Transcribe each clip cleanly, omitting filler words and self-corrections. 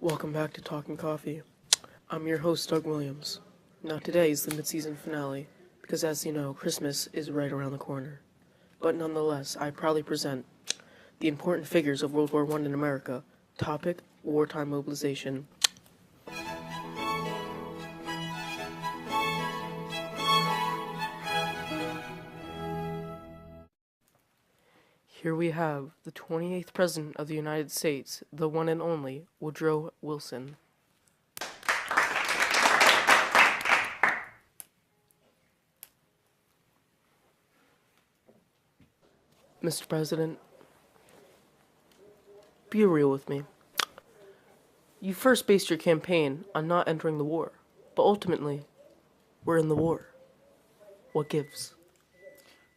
Welcome back to Talking Coffee. I'm your host, Doug Williams. Now today is the mid-season finale, because as you know, Christmas is right around the corner. But nonetheless, I proudly present the important figures of World War I in America. Topic, wartime mobilization. Here we have the 28th President of the United States, the one and only Woodrow Wilson. Mr. President, be real with me. You first based your campaign on not entering the war, but ultimately, we're in the war. What gives?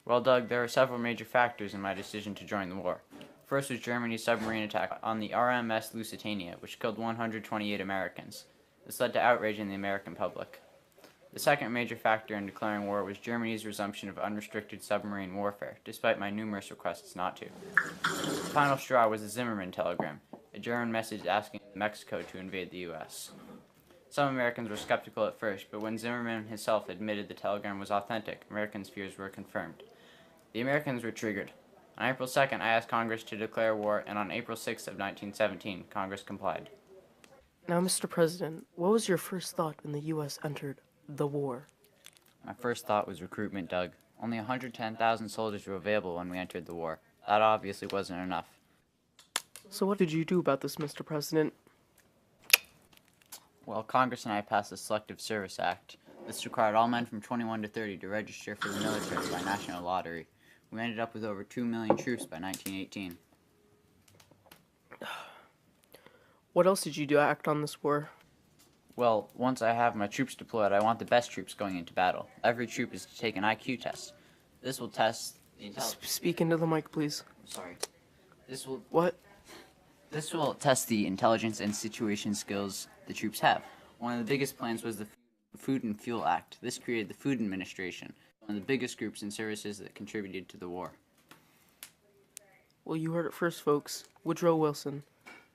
Well, Doug, there are several major factors in my decision to join the war. First was Germany's submarine attack on the RMS Lusitania, which killed 128 Americans. This led to outrage in the American public. The second major factor in declaring war was Germany's resumption of unrestricted submarine warfare, despite my numerous requests not to. The final straw was the Zimmermann telegram, a German message asking Mexico to invade the U.S. Some Americans were skeptical at first, but when Zimmermann himself admitted the telegram was authentic, Americans' fears were confirmed. The Americans were triggered. On April 2nd, I asked Congress to declare war, and on April 6th of 1917, Congress complied. Now, Mr. President, what was your first thought when the U.S. entered the war? My first thought was recruitment, Doug. Only 110,000 soldiers were available when we entered the war. That obviously wasn't enough. So what did you do about this, Mr. President? Well, Congress and I passed the Selective Service Act. This required all men from 21 to 30 to register for the military by national lottery. We ended up with over 2 million troops by 1918. What else did you do to act on this war? Well, once I have my troops deployed, I want the best troops going into battle. Every troop is to take an IQ test. This will test the Speak into the mic, please. What? This will test the intelligence and situation skills the troops have. One of the biggest plans was the Food and Fuel Act. This created the Food Administration, one of the biggest groups and services that contributed to the war. Well, you heard it first, folks. Woodrow Wilson.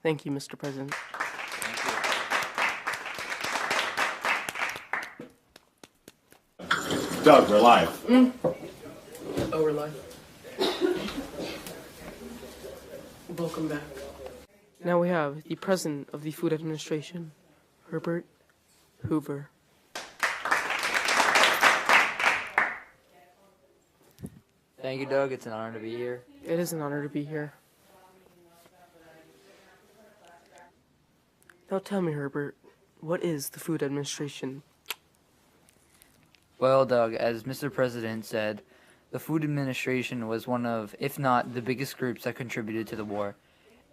Thank you, Mr. President. Thank you. Doug, we're live. Oh, we're live. Welcome back. Now we have the President of the Food Administration, Herbert Hoover. Thank you, Doug. It's an honor to be here. It is an honor to be here. Now tell me, Herbert, what is the Food Administration? Well, Doug, as Mr. President said, the Food Administration was one of, if not the biggest groups that contributed to the war.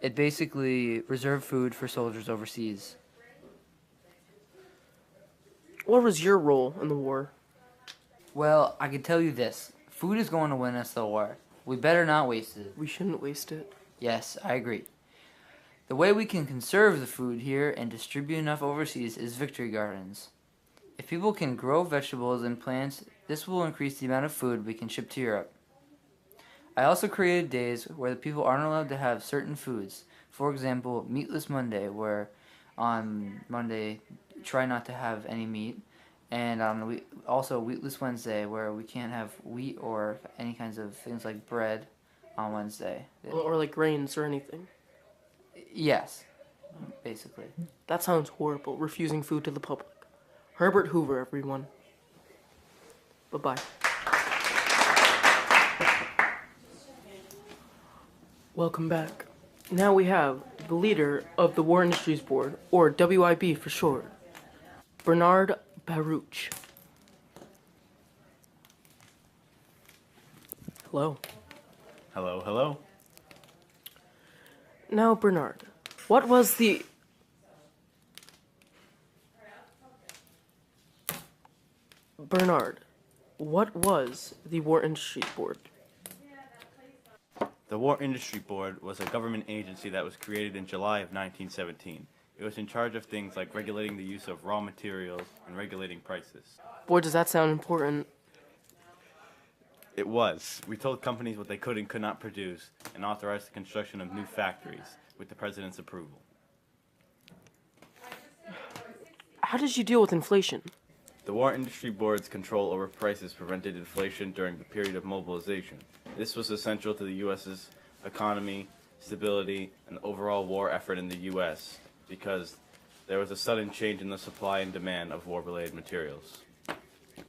It basically reserved food for soldiers overseas. What was your role in the war? Well, I can tell you this. Food is going to win us the war. We better not waste it. We shouldn't waste it. Yes, I agree. The way we can conserve the food here and distribute enough overseas is victory gardens. If people can grow vegetables and plants, this will increase the amount of food we can ship to Europe. I also created days where the people aren't allowed to have certain foods. For example, Meatless Monday, where on Monday, try not to have any meat. And also Wheatless Wednesday, where we can't have wheat or any kinds of things like bread on Wednesday. Or like grains or anything. Yes, basically. That sounds horrible, refusing food to the public. Herbert Hoover, everyone. Bye-bye. Welcome back. Now we have the leader of the War Industries Board, or WIB for short, Bernard Baruch. Hello. Hello, hello. Now, Bernard, what was the... Bernard, what was the War Industries Board? The War Industry Board was a government agency that was created in July of 1917. It was in charge of things like regulating the use of raw materials and regulating prices. Boy, does that sound important. It was. We told companies what they could and could not produce and authorized the construction of new factories with the President's approval. how did you deal with inflation? The War Industry Board's control over prices prevented inflation during the period of mobilization. This was essential to the U.S.'s economy, stability, and overall war effort in the U.S. because there was a sudden change in the supply and demand of war-related materials.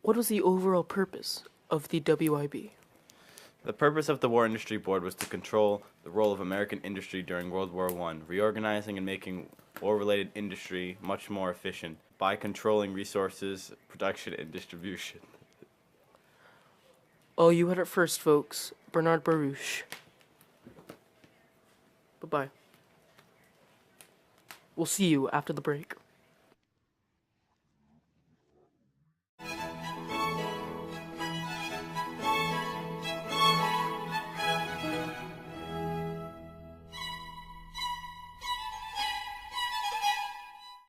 What was the overall purpose of the WIB? The purpose of the War Industry Board was to control the role of American industry during World War I, reorganizing and making war-related industry much more efficient by controlling resources, production, and distribution. Oh, you heard it first, folks. Bernard Baruch. Bye-bye. We'll see you after the break.